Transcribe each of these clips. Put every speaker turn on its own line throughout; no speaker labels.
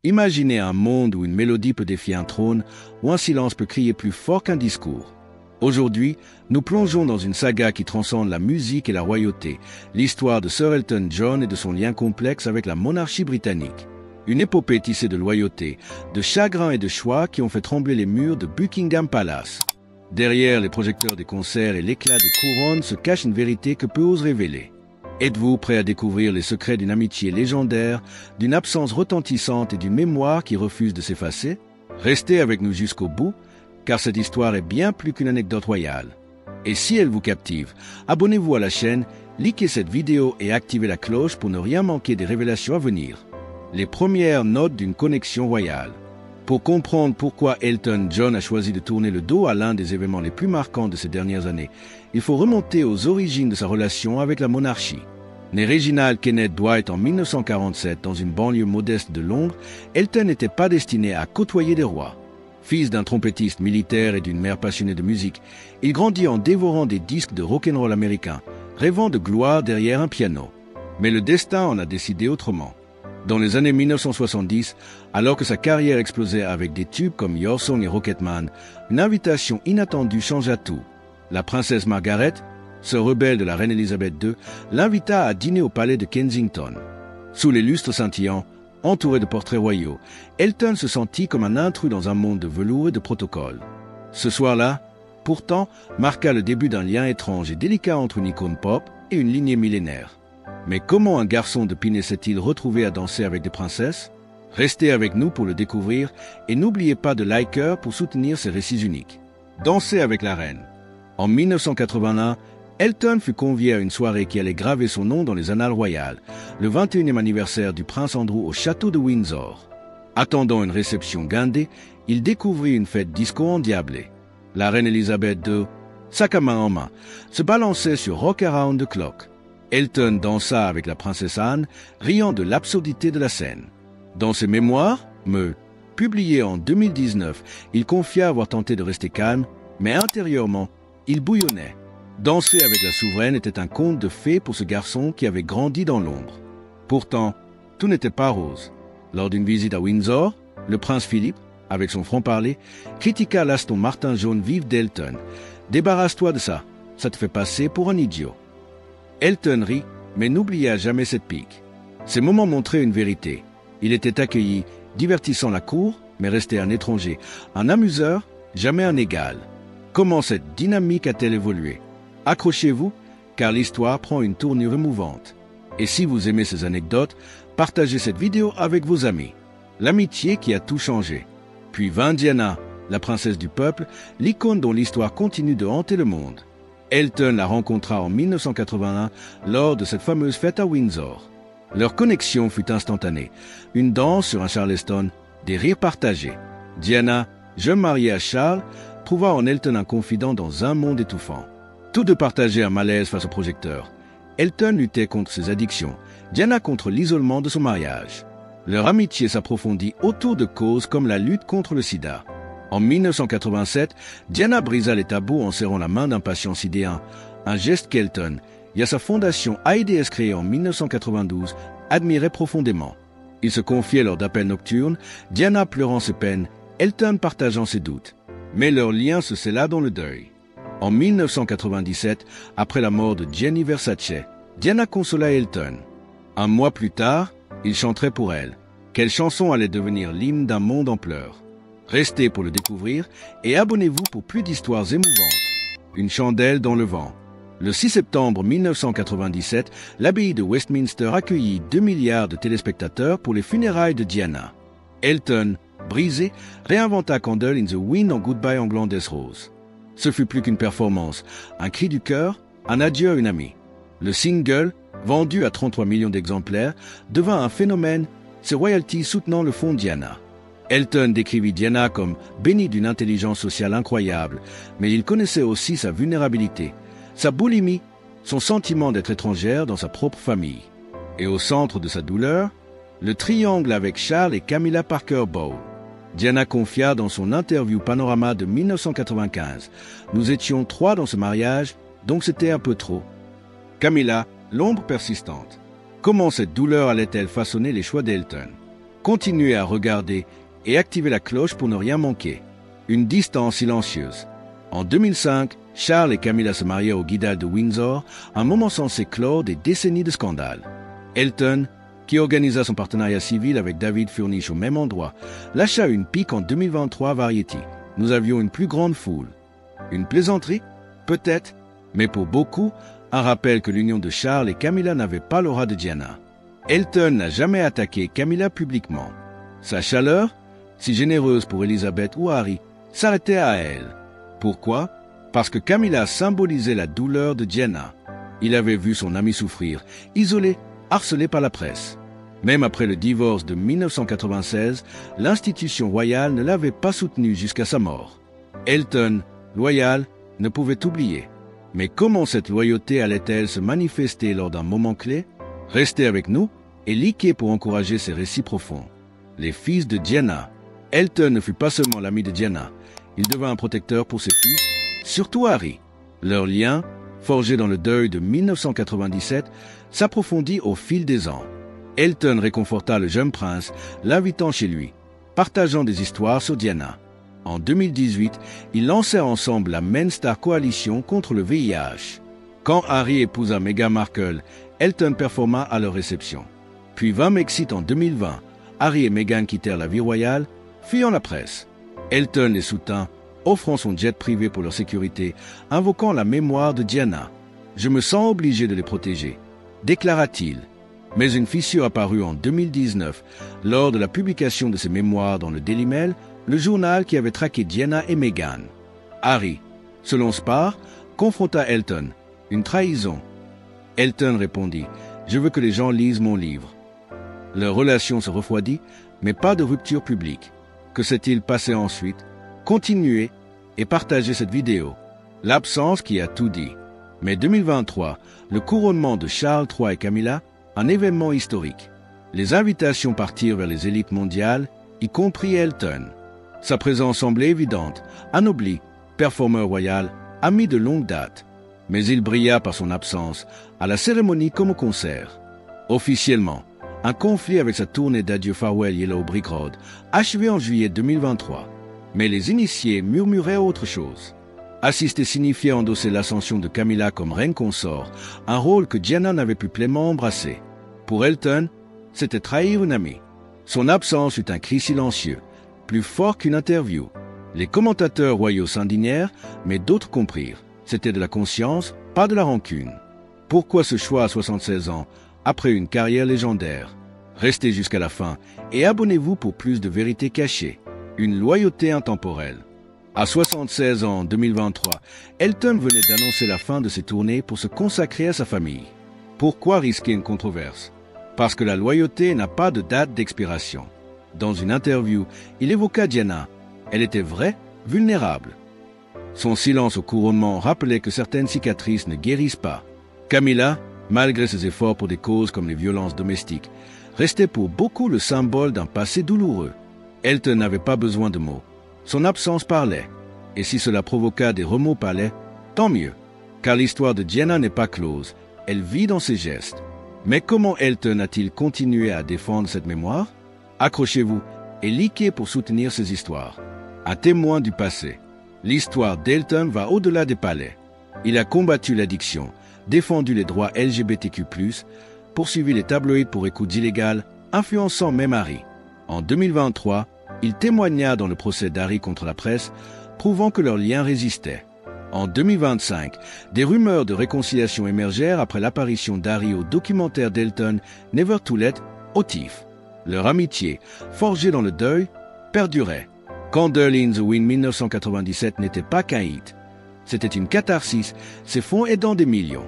Imaginez un monde où une mélodie peut défier un trône, où un silence peut crier plus fort qu'un discours. Aujourd'hui, nous plongeons dans une saga qui transcende la musique et la royauté, l'histoire de Sir Elton John et de son lien complexe avec la monarchie britannique. Une épopée tissée de loyauté, de chagrin et de choix qui ont fait trembler les murs de Buckingham Palace. Derrière les projecteurs des concerts et l'éclat des couronnes se cache une vérité que peu ose révéler. Êtes-vous prêt à découvrir les secrets d'une amitié légendaire, d'une absence retentissante et d'une mémoire qui refuse de s'effacer? Restez avec nous jusqu'au bout, car cette histoire est bien plus qu'une anecdote royale. Et si elle vous captive, abonnez-vous à la chaîne, likez cette vidéo et activez la cloche pour ne rien manquer des révélations à venir. Les premières notes d'une connexion royale. Pour comprendre pourquoi Elton John a choisi de tourner le dos à l'un des événements les plus marquants de ces dernières années, il faut remonter aux origines de sa relation avec la monarchie. Né Reginald Kenneth Dwight en 1947 dans une banlieue modeste de Londres, Elton n'était pas destiné à côtoyer des rois. Fils d'un trompettiste militaire et d'une mère passionnée de musique, il grandit en dévorant des disques de rock'n'roll américain, rêvant de gloire derrière un piano. Mais le destin en a décidé autrement. Dans les années 1970, alors que sa carrière explosait avec des tubes comme Your Song et Rocketman, une invitation inattendue changea tout. La princesse Margaret, sœur rebelle de la reine Elisabeth II, l'invita à dîner au palais de Kensington. Sous les lustres scintillants, entouré de portraits royaux, Elton se sentit comme un intrus dans un monde de velours et de protocole. Ce soir-là, pourtant, marqua le début d'un lien étrange et délicat entre une icône pop et une lignée millénaire. Mais comment un garçon de Pinay s'est-il retrouvé à danser avec des princesses? Restez avec nous pour le découvrir et n'oubliez pas de liker pour soutenir ces récits uniques. Danser avec la reine. En 1981, Elton fut convié à une soirée qui allait graver son nom dans les annales royales, le 21e anniversaire du prince Andrew au château de Windsor. Attendant une réception guindée, il découvrit une fête disco endiablée. La reine Elisabeth II, sac à main en main, se balançait sur Rock Around the Clock. Elton dansa avec la princesse Anne, riant de l'absurdité de la scène. Dans ses mémoires, publiées en 2019, il confia avoir tenté de rester calme, mais intérieurement, il bouillonnait. Danser avec la souveraine était un conte de fées pour ce garçon qui avait grandi dans l'ombre. Pourtant, tout n'était pas rose. Lors d'une visite à Windsor, le prince Philippe, avec son franc-parler, critiqua l'Aston Martin jaune vif d'Elton. « Débarrasse-toi de ça, ça te fait passer pour un idiot. » Elton rit, mais n'oublia jamais cette pique. Ces moments montraient une vérité. Il était accueilli, divertissant la cour, mais restait un étranger, un amuseur, jamais un égal. Comment cette dynamique a-t-elle évolué? Accrochez-vous, car l'histoire prend une tournure émouvante. Et si vous aimez ces anecdotes, partagez cette vidéo avec vos amis. L'amitié qui a tout changé. Puis vint Diana, la princesse du peuple, l'icône dont l'histoire continue de hanter le monde. Elton la rencontra en 1981 lors de cette fameuse fête à Windsor. Leur connexion fut instantanée. Une danse sur un Charleston, des rires partagés. Diana, jeune mariée à Charles, trouva en Elton un confident dans un monde étouffant. Tous deux partageaient un malaise face au projecteur. Elton luttait contre ses addictions, Diana contre l'isolement de son mariage. Leur amitié s'approfondit autour de causes comme la lutte contre le sida. En 1987, Diana brisa les tabous en serrant la main d'un patient sidéen, un geste qu'Elton, via sa fondation AIDS créée en 1992, admirait profondément. Ils se confiaient lors d'appels nocturnes, Diana pleurant ses peines, Elton partageant ses doutes. Mais leur lien se scella dans le deuil. En 1997, après la mort de Gianni Versace, Diana consola Elton. Un mois plus tard, il chanterait pour elle. Quelle chanson allait devenir l'hymne d'un monde en pleurs? Restez pour le découvrir et abonnez-vous pour plus d'histoires émouvantes. Une chandelle dans le vent. Le 6 septembre 1997, l'abbaye de Westminster accueillit 2 milliards de téléspectateurs pour les funérailles de Diana. Elton, brisé, réinventa Candle in the Wind en Goodbye Englandes Rose. Ce fut plus qu'une performance, un cri du cœur, un adieu à une amie. Le single, vendu à 33 millions d'exemplaires, devint un phénomène, ses royalties soutenant le fonds Diana. Elton décrivit Diana comme bénie d'une intelligence sociale incroyable, mais il connaissait aussi sa vulnérabilité, sa boulimie, son sentiment d'être étrangère dans sa propre famille. Et au centre de sa douleur, le triangle avec Charles et Camilla Parker Bowles. Diana confia dans son interview Panorama de 1995. « Nous étions 3 dans ce mariage, donc c'était un peu trop. » Camilla, l'ombre persistante. Comment cette douleur allait-elle façonner les choix d'Elton? Continuez à regarder et activez la cloche pour ne rien manquer. Une distance silencieuse. En 2005, Charles et Camilla se marièrent au Guildhall de Windsor, un moment censé clore des décennies de scandales. Elton, qui organisa son partenariat civil avec David Furnish au même endroit, lâcha une pique en 2023 à Variety. Nous avions une plus grande foule. Une plaisanterie? Peut-être, mais pour beaucoup, un rappel que l'union de Charles et Camilla n'avait pas l'aura de Diana. Elton n'a jamais attaqué Camilla publiquement. Sa chaleur, si généreuse pour Elizabeth ou Harry, s'arrêtait à elle. Pourquoi? Parce que Camilla symbolisait la douleur de Diana. Il avait vu son ami souffrir, isolé, harcelé par la presse. Même après le divorce de 1996, l'institution royale ne l'avait pas soutenu jusqu'à sa mort. Elton, loyal, ne pouvait oublier. Mais comment cette loyauté allait-elle se manifester lors d'un moment clé? Restez avec nous et likez pour encourager ces récits profonds. Les fils de Diana. Elton ne fut pas seulement l'ami de Diana. Il devint un protecteur pour ses fils, surtout Harry. Leur lien, forgé dans le deuil de 1997, s'approfondit au fil des ans. Elton réconforta le jeune prince, l'invitant chez lui, partageant des histoires sur Diana. En 2018, ils lancèrent ensemble la Men's Star Coalition contre le VIH. Quand Harry épousa Meghan Markle, Elton performa à leur réception. Puis 20 Mexit en 2020, Harry et Meghan quittèrent la vie royale, fuyant la presse. Elton les soutint, offrant son jet privé pour leur sécurité, invoquant la mémoire de Diana. « Je me sens obligé de les protéger », déclara-t-il. Mais une fissure apparut en 2019, lors de la publication de ses mémoires dans le Daily Mail, le journal qui avait traqué Diana et Meghan. Harry, selon Spar, confronta Elton. Une trahison. Elton répondit « Je veux que les gens lisent mon livre ». Leur relation se refroidit, mais pas de rupture publique. Que s'est-il passé ensuite? Continuez et partagez cette vidéo. L'absence qui a tout dit. Mais 2023, le couronnement de Charles III et Camilla, un événement historique. Les invitations partirent vers les élites mondiales, y compris Elton. Sa présence semblait évidente, anobli, performeur royal, ami de longue date. Mais il brilla par son absence, à la cérémonie comme au concert. Officiellement, un conflit avec sa tournée d'adieu Farewell Yellow Brick Road, achevé en juillet 2023. Mais les initiés murmuraient autre chose. Assister signifiait endosser l'ascension de Camilla comme reine consort, un rôle que Diana n'avait pu pleinement embrasser. Pour Elton, c'était trahir une amie. Son absence eut un cri silencieux, plus fort qu'une interview. Les commentateurs royaux s'indignèrent, mais d'autres comprirent. C'était de la conscience, pas de la rancune. Pourquoi ce choix à 76 ans, après une carrière légendaire? Restez jusqu'à la fin et abonnez-vous pour plus de vérités cachées. Une loyauté intemporelle. À 76 ans en 2023, Elton venait d'annoncer la fin de ses tournées pour se consacrer à sa famille. Pourquoi risquer une controverse? Parce que la loyauté n'a pas de date d'expiration. Dans une interview, il évoqua Diana. Elle était vraie, vulnérable. Son silence au couronnement rappelait que certaines cicatrices ne guérissent pas. Camilla, malgré ses efforts pour des causes comme les violences domestiques, restait pour beaucoup le symbole d'un passé douloureux. Elton n'avait pas besoin de mots. Son absence parlait. Et si cela provoqua des remords palais, tant mieux. Car l'histoire de Diana n'est pas close. Elle vit dans ses gestes. Mais comment Elton a-t-il continué à défendre cette mémoire? Accrochez-vous et likez pour soutenir ces histoires. Un témoin du passé. L'histoire d'Elton va au-delà des palais. Il a combattu l'addiction, défendu les droits LGBTQ+, poursuivi les tabloïds pour écoutes illégales, influençant même Harry. En 2023, il témoigna dans le procès d'Harry contre la presse, prouvant que leur lien résistait. En 2025, des rumeurs de réconciliation émergèrent après l'apparition d'Harry au documentaire d'Elton Never Too Late au TIFF. Leur amitié, forgée dans le deuil, perdurait. Candle in the Wind 1997 n'était pas qu'un hit. C'était une catharsis, ses fonds aidant des millions.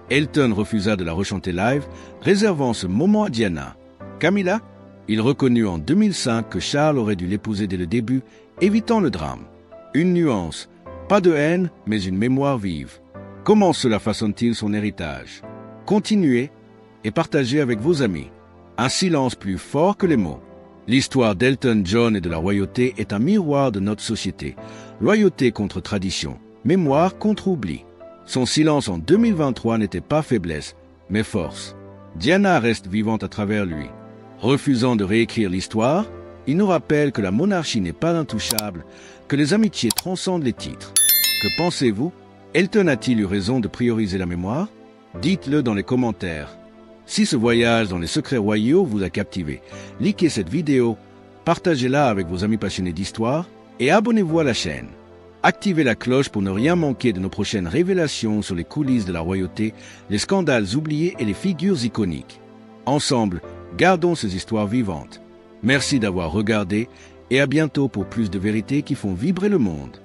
Elton refusa de la rechanter live, réservant ce moment à Diana. Camilla? Il reconnut en 2005 que Charles aurait dû l'épouser dès le début, évitant le drame. Une nuance, pas de haine, mais une mémoire vive. Comment cela façonne-t-il son héritage? Continuez et partagez avec vos amis. Un silence plus fort que les mots. L'histoire d'Elton John et de la royauté est un miroir de notre société. Loyauté contre tradition, mémoire contre oubli. Son silence en 2023 n'était pas faiblesse, mais force. Diana reste vivante à travers lui. Refusant de réécrire l'histoire, il nous rappelle que la monarchie n'est pas intouchable, que les amitiés transcendent les titres. Que pensez-vous? Elton a-t-il eu raison de prioriser la mémoire? Dites-le dans les commentaires. Si ce voyage dans les secrets royaux vous a captivé, likez cette vidéo, partagez-la avec vos amis passionnés d'histoire et abonnez-vous à la chaîne. Activez la cloche pour ne rien manquer de nos prochaines révélations sur les coulisses de la royauté, les scandales oubliés et les figures iconiques. Ensemble, gardons ces histoires vivantes. Merci d'avoir regardé et à bientôt pour plus de vérités qui font vibrer le monde.